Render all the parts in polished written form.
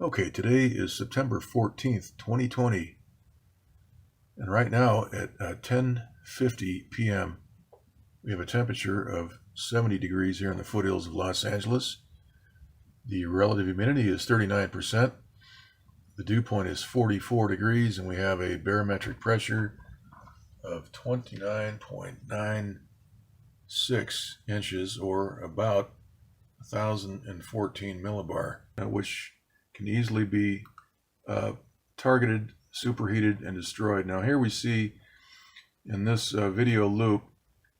Okay, today is September 14th, 2020, and right now at 10:50 p.m. we have a temperature of 70 degrees here in the foothills of Los Angeles. The relative humidity is 39%. The dew point is 44 degrees, and we have a barometric pressure of 29.96 inches, or about 1,014 millibar, which can easily be targeted, superheated, and destroyed. Now here we see in this video loop,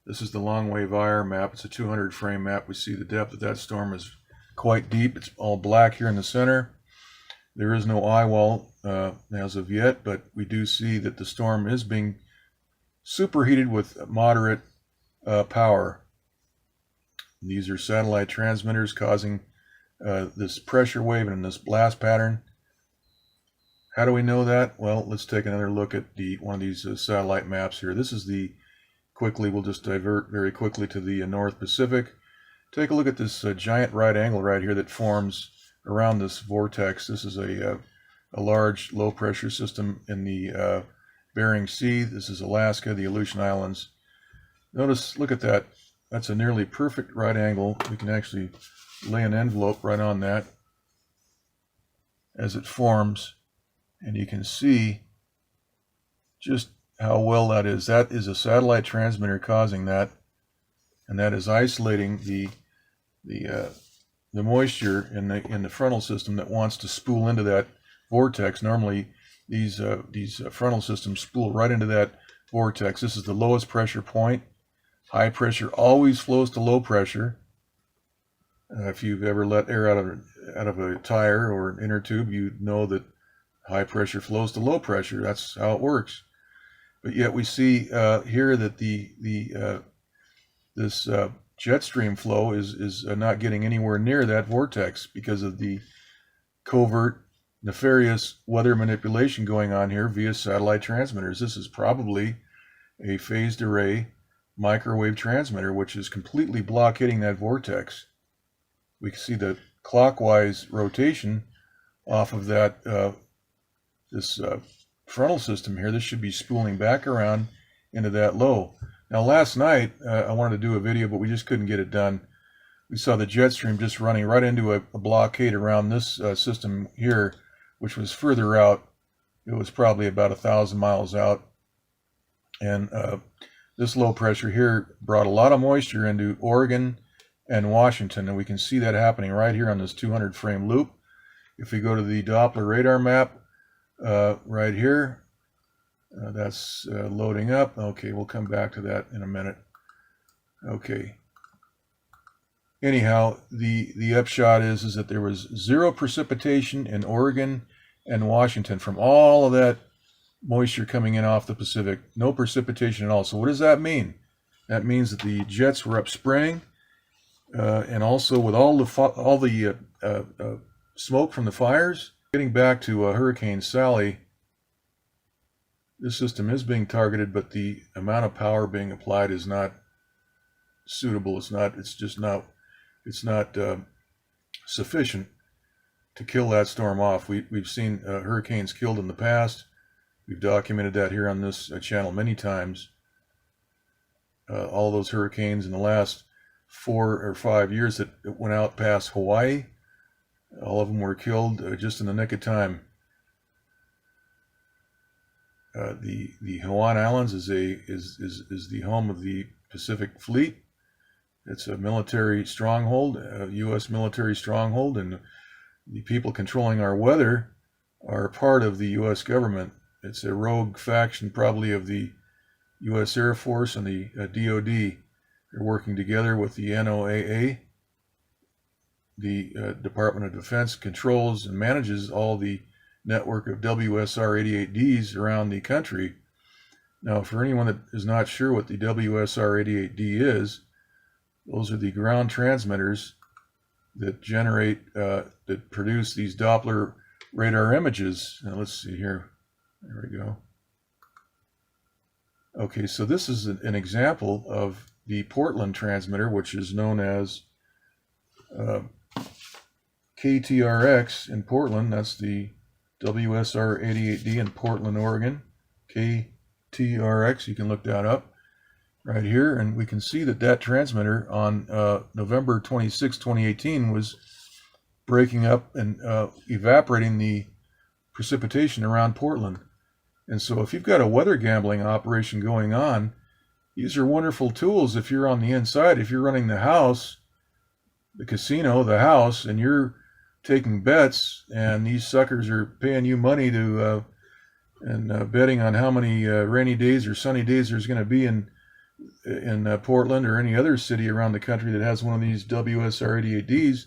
this is the long wave IR map. It's a 200 frame map. We see the depth of that storm is quite deep. It's all black here in the center. There is no eye wall as of yet, but we do see that the storm is being superheated with moderate power. These are satellite transmitters causing this pressure wave and this blast pattern. How do we know that? Well, let's take another look at one of these satellite maps here. This is we'll just divert very quickly to the North Pacific. Take a look at this giant right angle right here that forms around this vortex. This is a large low pressure system in the Bering Sea. This is Alaska, the Aleutian Islands. Notice, look at that. That's a nearly perfect right angle. We can actually lay an envelope right on that as it forms, and you can see just how well that is. That is a satellite transmitter causing that, and that is isolating the moisture in the frontal system that wants to spool into that vortex. Normally, these frontal systems spool right into that vortex. This is the lowest pressure point. High pressure always flows to low pressure. If you've ever let air out of a tire or an inner tube, you know that high pressure flows to low pressure. That's how it works. But yet we see here that this jet stream flow is not getting anywhere near that vortex because of the covert, nefarious weather manipulation going on here via satellite transmitters. This is probably a phased array microwave transmitter, which is completely blockading that vortex. We can see the clockwise rotation off of that this frontal system here. This should be spooling back around into that low. Now last night I wanted to do a video, but we just couldn't get it done. We saw the jet stream just running right into a blockade around this system here, which was further out. It was probably about 1,000 miles out, and this low pressure here brought a lot of moisture into Oregon and Washington, and we can see that happening right here on this 200 frame loop. If we go to the Doppler radar map right here, that's loading up. Okay, we'll come back to that in a minute. Okay. Anyhow, the upshot is that there was zero precipitation in Oregon and Washington from all of that moisture coming in off the Pacific. No precipitation at all. So what does that mean? That means that the jets were upspraying, and also with all the smoke from the fires. Getting back to Hurricane Sally, this system is being targeted, but the amount of power being applied is not suitable. It's not sufficient to kill that storm off. We've seen hurricanes killed in the past. We've documented that here on this channel many times. All those hurricanes in the last 4 or 5 years that went out past Hawaii, all of them were killed just in the nick of time. The Hawaiian Islands is the home of the Pacific Fleet. It's a military stronghold, a U.S. military stronghold, and the people controlling our weather are part of the U.S. government. It's a rogue faction, probably of the U.S. Air Force and the DOD. They're working together with the NOAA. The Department of Defense controls and manages all the network of WSR 88Ds around the country. Now, for anyone that is not sure what the WSR 88D is, those are the ground transmitters that that produce these Doppler radar images. Now, let's see here. There we go. Okay, so this is an example of the Portland transmitter, which is known as KTRX in Portland. That's the WSR 88D in Portland, Oregon. KTRX, you can look that up right here, and we can see that that transmitter on November 26, 2018 was breaking up and evaporating the precipitation around Portland. And so if you've got a weather gambling operation going on, these are wonderful tools if you're on the inside. If you're running the house, the casino, the house, and you're taking bets, and these suckers are paying you money to and betting on how many rainy days or sunny days there's going to be in Portland or any other city around the country that has one of these WSR 88Ds,